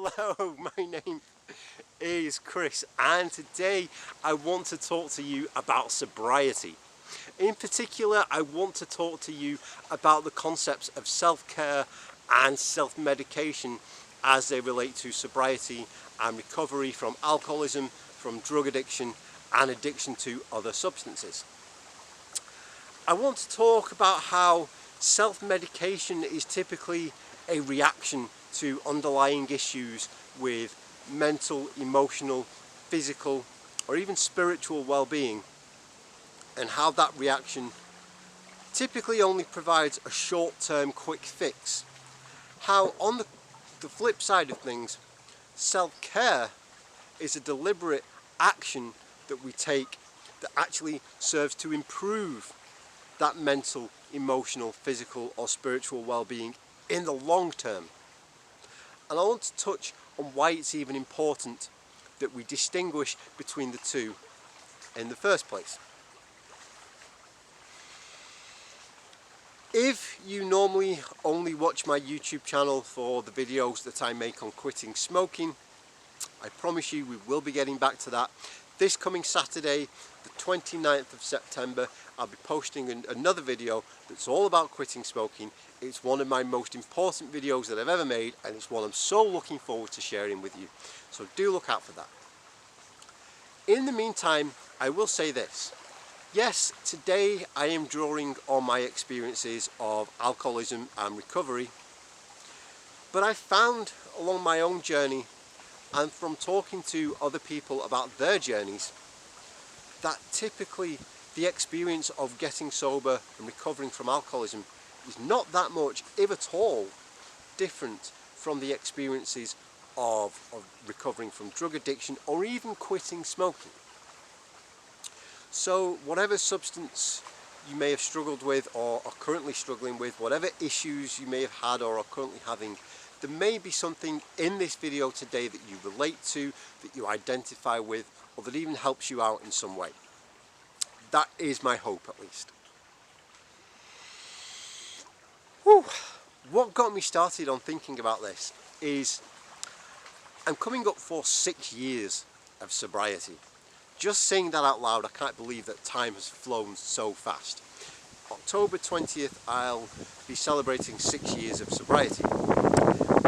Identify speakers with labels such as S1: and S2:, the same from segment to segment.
S1: Hello, my name is Chris, and today I want to talk to you about sobriety. In particular, I want to talk to you about the concepts of self-care and self-medication as they relate to sobriety and recovery from alcoholism, from drug addiction and addiction to other substances. I want to talk about how self-medication is typically a reaction to underlying issues with mental, emotional, physical, or even spiritual well-being, and how that reaction typically only provides a short-term quick fix. How on the flip side of things, self-care is a deliberate action that we take that actually serves to improve that mental, emotional, physical or spiritual well-being in the long term. And I want to touch on why it's even important that we distinguish between the two in the first place. If you normally only watch my YouTube channel for the videos that I make on quitting smoking, I promise you we will be getting back to that. This coming Saturday, the 29th of September, I'll be posting another video that's all about quitting smoking. It's one of my most important videos that I've ever made, and it's one I'm so looking forward to sharing with you. So do look out for that. In the meantime, I will say this. Yes, today I am drawing on my experiences of alcoholism and recovery, but I found along my own journey and from talking to other people about their journeys that typically the experience of getting sober and recovering from alcoholism is not that much, if at all, different from the experiences of recovering from drug addiction or even quitting smoking. So whatever substance you may have struggled with or are currently struggling with, whatever issues you may have had or are currently having, there may be something in this video today that you relate to, that you identify with, or that even helps you out in some way. That is my hope, at least. Whew. What got me started on thinking about this is I'm coming up for 6 years of sobriety. Just saying that out loud, I can't believe that time has flown so fast. October 20th, I'll be celebrating 6 years of sobriety.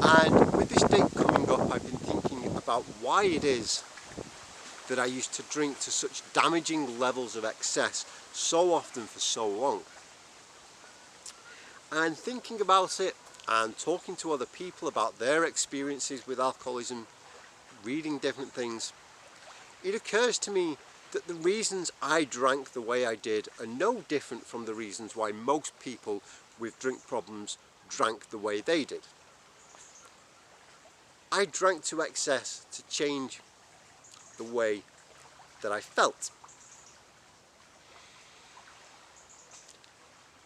S1: And with this date coming up, I've been thinking about why it is that I used to drink to such damaging levels of excess so often for so long. And thinking about it and talking to other people about their experiences with alcoholism, reading different things, it occurs to me that the reasons I drank the way I did are no different from the reasons why most people with drink problems drank the way they did. I drank to excess to change the way that I felt.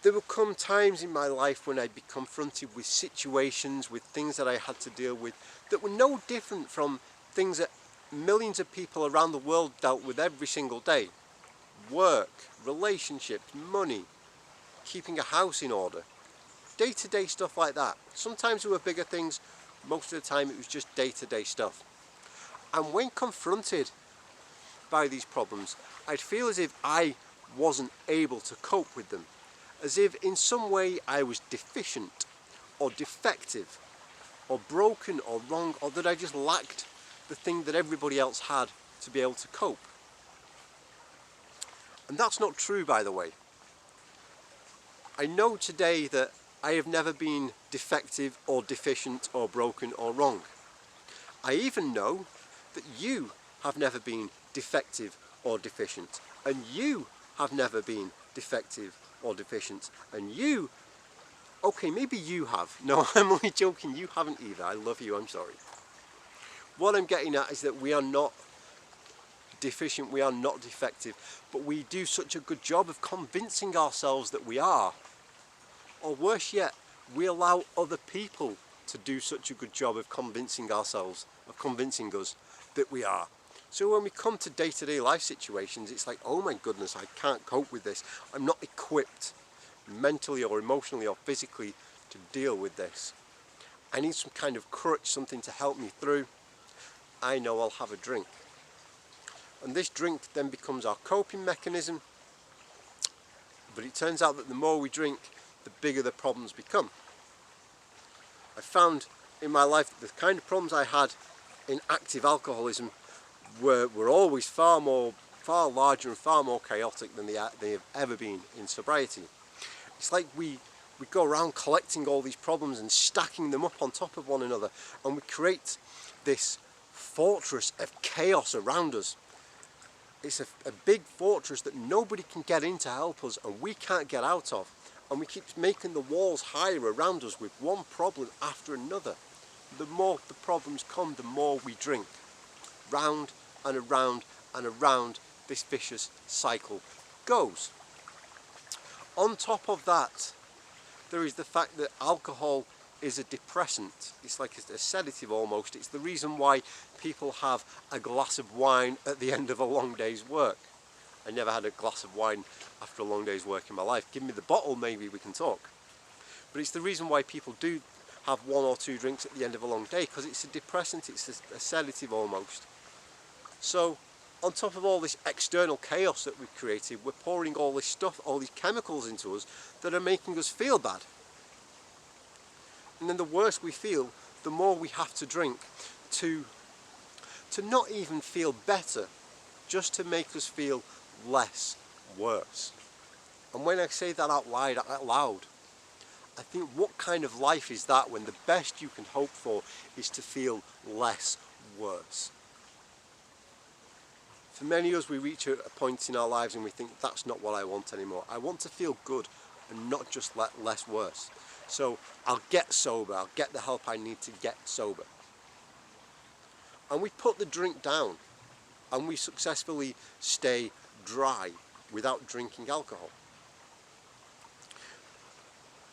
S1: There would come times in my life when I'd be confronted with situations, with things that I had to deal with that were no different from things that millions of people around the world dealt with every single day. Work, relationships, money, keeping a house in order, day-to-day stuff like that. Sometimes there were bigger things, most of the time it was just day-to-day stuff. And when confronted by these problems, I'd feel as if I wasn't able to cope with them, as if in some way I was deficient or defective or broken or wrong, or that I just lacked the thing that everybody else had to be able to cope. And that's not true, by the way. I know today that I have never been defective or deficient or broken or wrong. I even know that you have never been defective or deficient, and you have never been defective or deficient, and you, okay, maybe you have. No, I'm only joking, you haven't either. I love you, I'm sorry. What I'm getting at is that we are not deficient, we are not defective, but we do such a good job of convincing ourselves that we are. Or worse yet, we allow other people to do such a good job of convincing ourselves, of convincing us that we are. So when we come to day-to-day life situations, it's like, oh my goodness, I can't cope with this. I'm not equipped mentally or emotionally or physically to deal with this. I need some kind of crutch, something to help me through, I know I'll have a drink. And this drink then becomes our coping mechanism, but it turns out that the more we drink, the bigger the problems become. I found in my life that the kind of problems I had in active alcoholism were always far larger and far more chaotic than they have ever been in sobriety. It's like we go around collecting all these problems and stacking them up on top of one another, and we create this fortress of chaos around us. It's a big fortress that nobody can get in to help us, and we can't get out of, and we keep making the walls higher around us with one problem after another. The more the problems come, the more we drink. Round and around and around this vicious cycle goes. On top of that, there is the fact that alcohol is a depressant. It's like a sedative almost. It's the reason why people have a glass of wine at the end of a long day's work. I never had a glass of wine after a long day's work in my life. Give me the bottle, maybe we can talk. But it's the reason why people do have 1 or 2 drinks at the end of a long day, because it's a depressant, it's a sedative almost. So on top of all this external chaos that we've created, we're pouring all this stuff, all these chemicals into us that are making us feel bad. And then the worse we feel, the more we have to drink to not even feel better, just to make us feel less worse. And when I say that out loud, I think, what kind of life is that when the best you can hope for is to feel less worse? For many of us, we reach a point in our lives and we think, that's not what I want anymore. I want to feel good and not just less worse. So I'll get sober, I'll get the help I need to get sober. And we put the drink down and we successfully stay dry without drinking alcohol.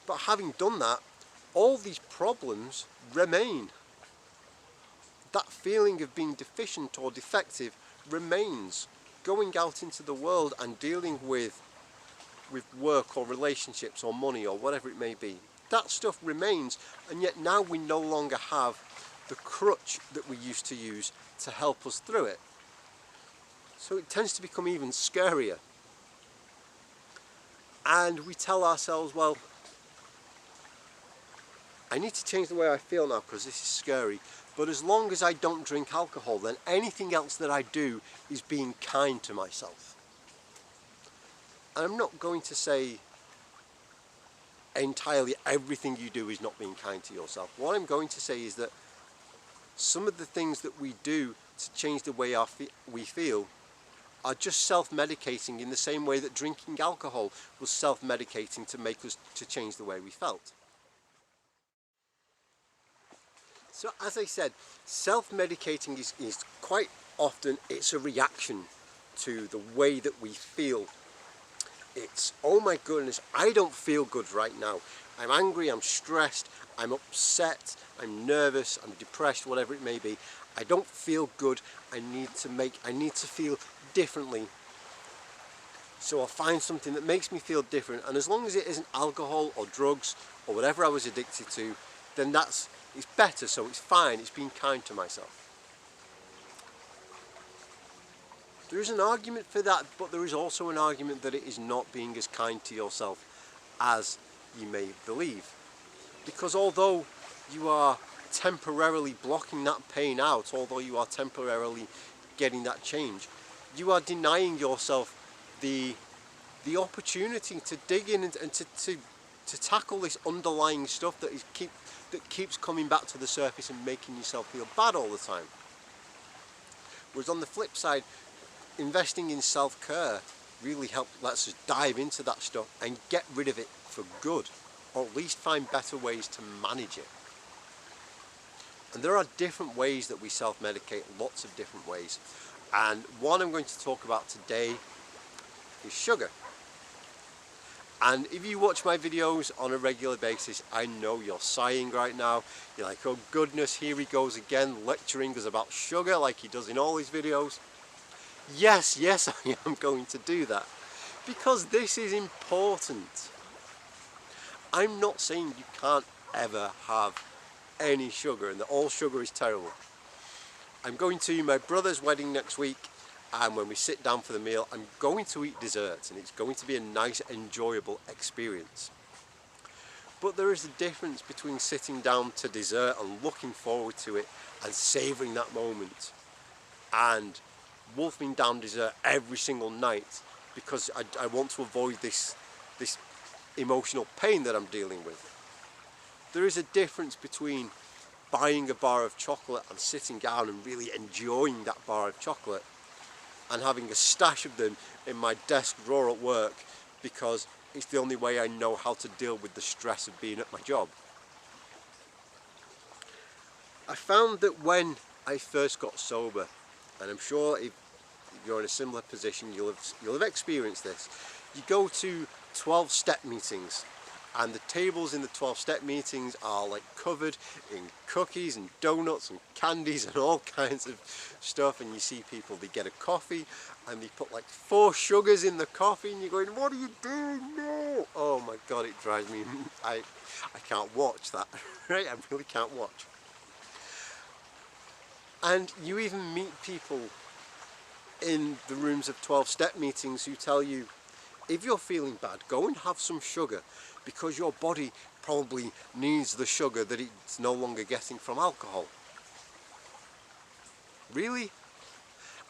S1: But having done that, all these problems remain. That feeling of being deficient or defective remains. Going out into the world and dealing with work or relationships or money or whatever it may be, that stuff remains, and yet now we no longer have the crutch that we used to use to help us through it. So it tends to become even scarier. And we tell ourselves, well, I need to change the way I feel now because this is scary, but as long as I don't drink alcohol, then anything else that I do is being kind to myself. And I'm not going to say entirely everything you do is not being kind to yourself. What I'm going to say is that some of the things that we do to change the way we feel are just self-medicating, in the same way that drinking alcohol was self-medicating to make us to change the way we felt. So as I said, self-medicating is quite often, it's a reaction to the way that we feel. It's, oh my goodness, I don't feel good right now. I'm angry, I'm stressed, I'm upset, I'm nervous, I'm depressed, whatever it may be. I don't feel good, I need to feel differently. So I'll find something that makes me feel different, and as long as it isn't alcohol or drugs or whatever I was addicted to, then it's better, so it's fine, it's being kind to myself. There is an argument for that, but there is also an argument that it is not being as kind to yourself as you may believe. Because although you are temporarily blocking that pain out, although you are temporarily getting that change, you are denying yourself the opportunity to dig in and to tackle this underlying stuff that keeps coming back to the surface and making yourself feel bad all the time. Whereas on the flip side, investing in self-care really lets us dive into that stuff and get rid of it for good, or at least find better ways to manage it. And there are different ways that we self-medicate, lots of different ways. And one I'm going to talk about today is sugar. And if you watch my videos on a regular basis, I know you're sighing right now. You're like, oh goodness, here he goes again, lecturing us about sugar like he does in all his videos. Yes, I am going to do that, because this is important. I'm not saying you can't ever have any sugar and that all sugar is terrible. I'm going to my brother's wedding next week, and when we sit down for the meal, I'm going to eat desserts, and it's going to be a nice, enjoyable experience. But there is a difference between sitting down to dessert and looking forward to it and savouring that moment, and wolfing down dessert every single night because I want to avoid this emotional pain that I'm dealing with. There is a difference between buying a bar of chocolate and sitting down and really enjoying that bar of chocolate and having a stash of them in my desk drawer at work because it's the only way I know how to deal with the stress of being at my job. I found that when I first got sober, and I'm sure if you're in a similar position you'll have experienced this, you go to 12-step meetings, and the tables in the 12-step meetings are like covered in cookies and donuts and candies and all kinds of stuff, and you see people, they get a coffee and they put like 4 sugars in the coffee and you're going, what are you doing? No! Oh my god, it drives me, I can't watch that, right? I really can't watch. And you even meet people in the rooms of 12-step meetings who tell you, if you're feeling bad, go and have some sugar because your body probably needs the sugar that it's no longer getting from alcohol. Really?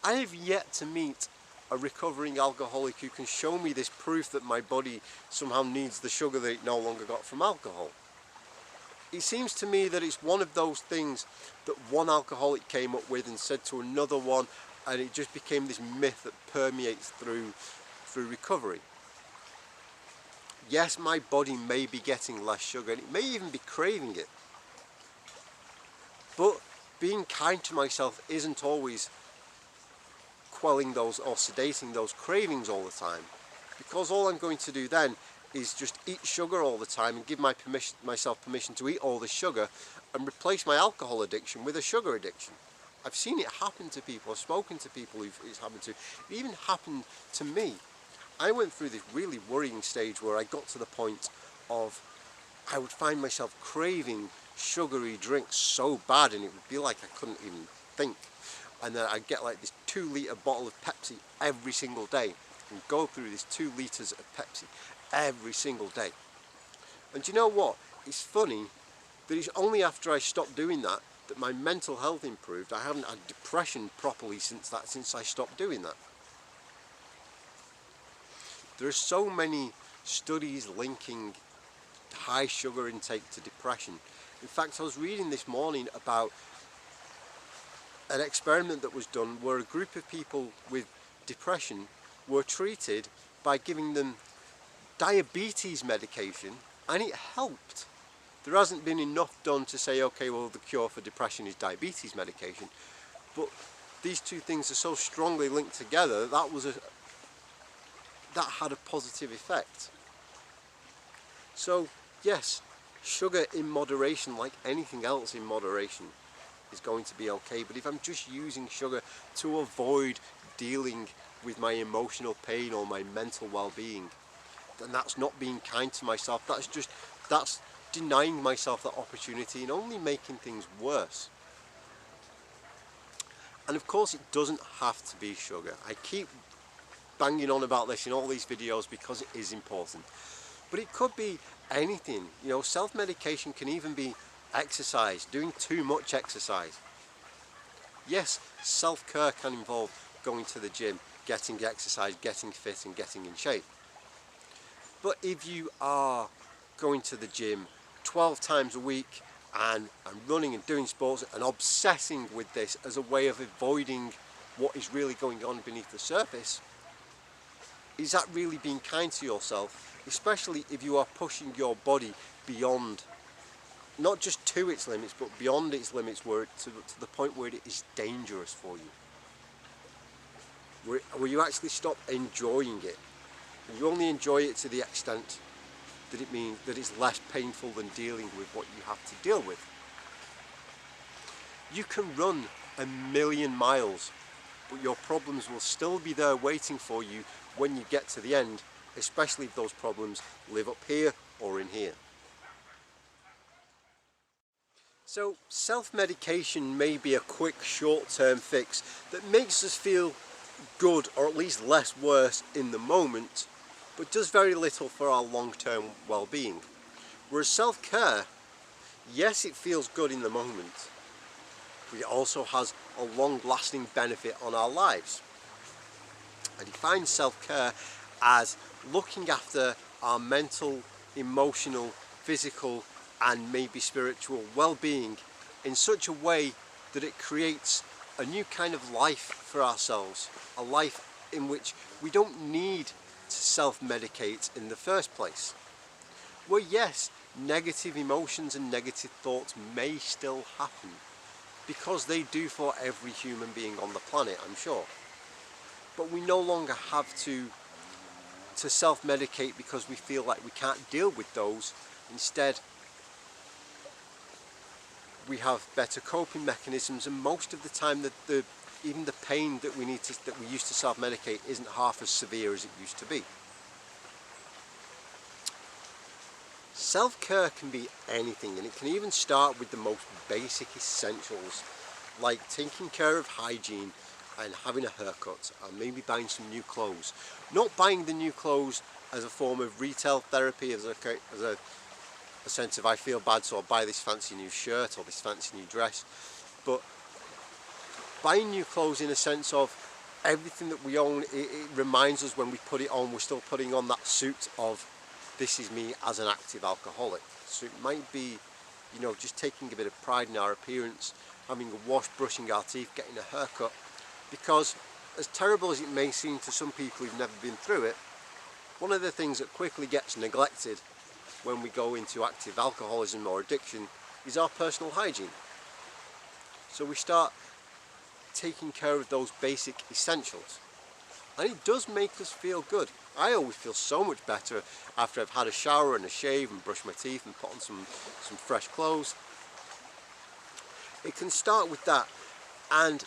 S1: I have yet to meet a recovering alcoholic who can show me this proof that my body somehow needs the sugar that it no longer got from alcohol. It seems to me that it's one of those things that one alcoholic came up with and said to another one, and it just became this myth that permeates through recovery. Yes, my body may be getting less sugar and it may even be craving it, but being kind to myself isn't always quelling those or sedating those cravings all the time, because all I'm going to do then is just eat sugar all the time and give myself permission to eat all the sugar and replace my alcohol addiction with a sugar addiction. I've seen it happen to people, I've spoken to people who it's happened to, it even happened to me. I went through this really worrying stage where I got to the point of I would find myself craving sugary drinks so bad, and it would be like I couldn't even think. And then I'd get like this 2-litre bottle of Pepsi every single day and go through this 2 litres of Pepsi every single day. And do you know what? It's funny that it's only after I stopped doing that that my mental health improved. I haven't had depression properly since I stopped doing that. There are so many studies linking high sugar intake to depression. In fact, I was reading this morning about an experiment that was done where a group of people with depression were treated by giving them diabetes medication, and it helped. There hasn't been enough done to say, okay, well, the cure for depression is diabetes medication, but these two things are so strongly linked together that had a positive effect. So yes, sugar in moderation, like anything else in moderation, is going to be okay. But if I'm just using sugar to avoid dealing with my emotional pain or my mental well-being, then that's not being kind to myself. That's denying myself that opportunity and only making things worse. And of course it doesn't have to be sugar. I keep banging on about this in all these videos because it is important. But it could be anything. You know, self-medication can even be exercise, doing too much exercise. Yes, self-care can involve going to the gym, getting exercise, getting fit and getting in shape. But if you are going to the gym 12 times a week and running and doing sports and obsessing with this as a way of avoiding what is really going on beneath the surface, is that really being kind to yourself? Especially if you are pushing your body beyond, not just to its limits, but beyond its limits, to the point where it is dangerous for you. Where you actually stop enjoying it. And you only enjoy it to the extent that it means that it's less painful than dealing with what you have to deal with. You can run 1,000,000 miles, but your problems will still be there waiting for you when you get to the end, especially if those problems live up here or in here. So self-medication may be a quick short-term fix that makes us feel good, or at least less worse in the moment, but does very little for our long-term well-being. Whereas self-care, yes, it feels good in the moment, but it also has a long-lasting benefit on our lives. I define self-care as looking after our mental, emotional, physical and maybe spiritual well-being in such a way that it creates a new kind of life for ourselves, a life in which we don't need to self-medicate in the first place. Well, yes, negative emotions and negative thoughts may still happen, because they do for every human being on the planet, I'm sure. But we no longer have to self-medicate because we feel like we can't deal with those. Instead, we have better coping mechanisms, and most of the time even the pain that we used to self-medicate isn't half as severe as it used to be. Self-care can be anything, and it can even start with the most basic essentials, like taking care of hygiene and having a haircut, and maybe buying some new clothes. Not buying the new clothes as a form of retail therapy, as a sense of I feel bad so I'll buy this fancy new shirt or this fancy new dress, but buying new clothes in a sense of everything that we own, it reminds us when we put it on, we're still putting on that suit of this is me as an active alcoholic. So it might be, just taking a bit of pride in our appearance, having a wash, brushing our teeth, getting a haircut, because as terrible as it may seem to some people who've never been through it, one of the things that quickly gets neglected when we go into active alcoholism or addiction is our personal hygiene. So we start taking care of those basic essentials, and it does make us feel good. I always feel so much better after I've had a shower and a shave and brushed my teeth and put on some fresh clothes. It can start with that, and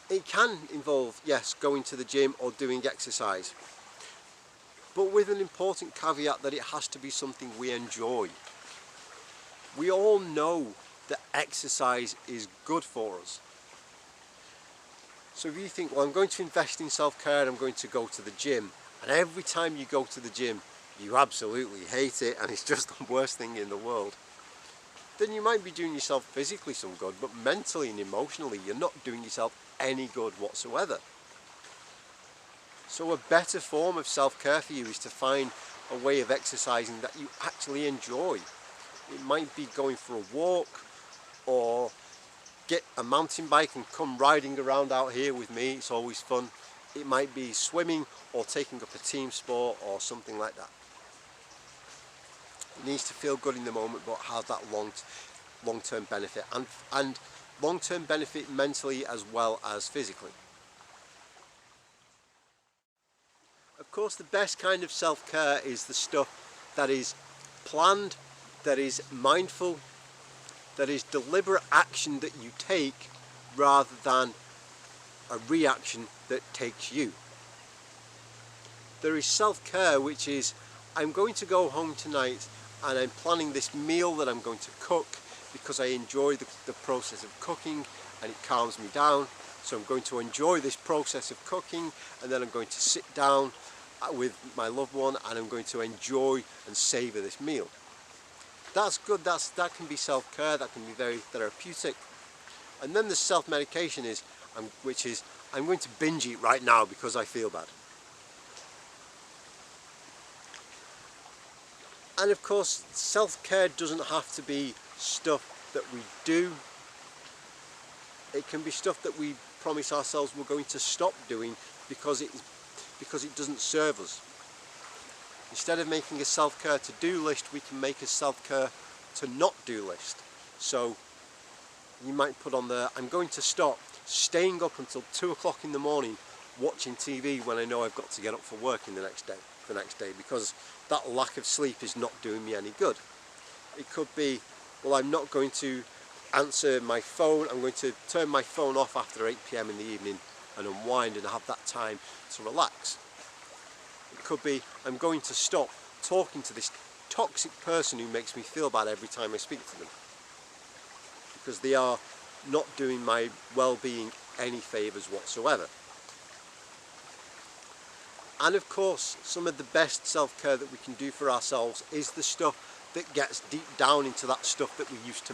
S1: it can involve, yes, going to the gym or doing exercise, but with an important caveat that it has to be something we enjoy. We all know that exercise is good for us. So if you think, well, I'm going to invest in self-care and I'm going to go to the gym, and every time you go to the gym you absolutely hate it and it's just the worst thing in the world, then you might be doing yourself physically some good, but mentally and emotionally you're not doing yourself any good whatsoever. So a better form of self-care for you is to find a way of exercising that you actually enjoy. It might be going for a walk, or get a mountain bike and come riding around out here with me, it's always fun. It might be swimming or taking up a team sport or something like that. It needs to feel good in the moment but have that long-term benefit, and long-term benefit mentally as well as physically. Of course, the best kind of self-care is the stuff that is planned, that is mindful, that is deliberate action that you take rather than a reaction that takes you. There is self-care which is, I'm going to go home tonight and I'm planning this meal that I'm going to cook because I enjoy the process of cooking and it calms me down. So I'm going to enjoy this process of cooking, and then I'm going to sit down with my loved one and I'm going to enjoy and savour this meal. That's good, that can be self-care, that can be very therapeutic. And then the self-medication which is, I'm going to binge eat right now because I feel bad. And of course, self-care doesn't have to be stuff that we do. It can be stuff that we promise ourselves we're going to stop doing because it doesn't serve us. Instead of making a self-care to-do list, we can make a self-care to not do list. So you might put on there, I'm going to stop staying up until 2 o'clock in the morning watching TV when I know I've got to get up for work in the next day, because that lack of sleep is not doing me any good. It could be, well, I'm not going to answer my phone, I'm going to turn my phone off after 8 PM in the evening and unwind and have that time to relax. It could be, I'm going to stop talking to this toxic person who makes me feel bad every time I speak to them. because they are not doing my well-being any favours whatsoever. And of course, some of the best self-care that we can do for ourselves is the stuff that gets deep down into that stuff that we used to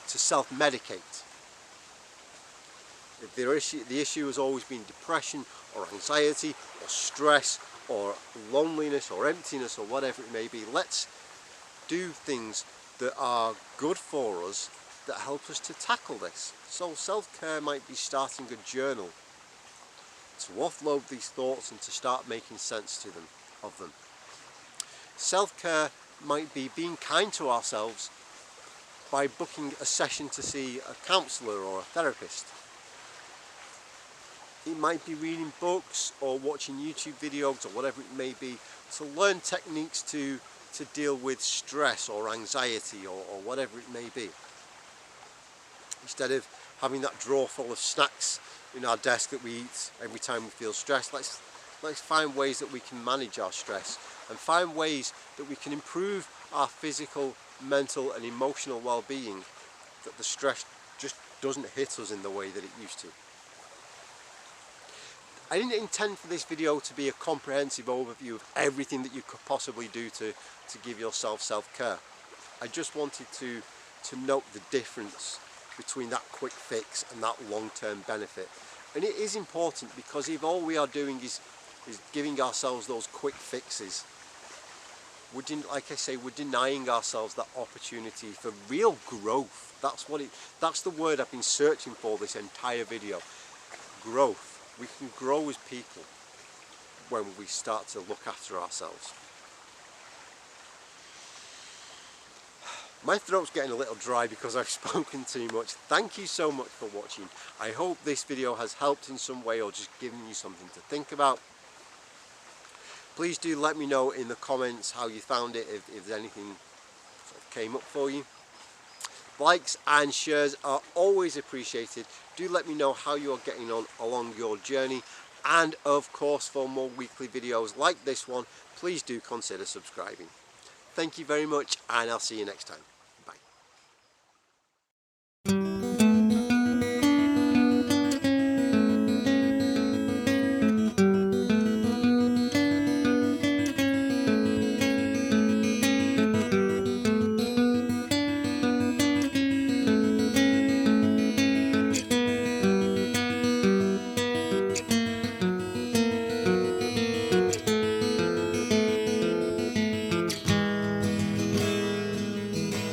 S1: self-medicate. If the issue has always been depression or anxiety or stress or loneliness or emptiness or whatever it may be, let's do things that are good for us that help us to tackle this. So self-care might be starting a journal to offload these thoughts and to start making sense of them. Self-care might be being kind to ourselves by booking a session to see a counsellor or a therapist. It might be reading books or watching YouTube videos or whatever it may be to learn techniques to deal with stress or anxiety or whatever it may be. Instead of having that drawer full of snacks in our desk that we eat every time we feel stressed, let's find ways that we can manage our stress and find ways that we can improve our physical, mental and emotional well-being, that the stress just doesn't hit us in the way that it used to. I didn't intend for this video to be a comprehensive overview of everything that you could possibly do to give yourself self-care. I just wanted to note the difference between that quick fix and that long-term benefit. And it is important, because if all we are doing is giving ourselves those quick fixes, like I say, we're denying ourselves that opportunity for real growth. That's the word I've been searching for this entire video. Growth. We can grow as people when we start to look after ourselves. My throat's getting a little dry because I've spoken too much. Thank you so much for watching. I hope this video has helped in some way or just given you something to think about. Please do let me know in the comments how you found it, if anything sort of came up for you. Likes and shares are always appreciated. Do let me know how you are getting on along your journey. And of course, for more weekly videos like this one, please do consider subscribing. Thank you very much, and I'll see you next time.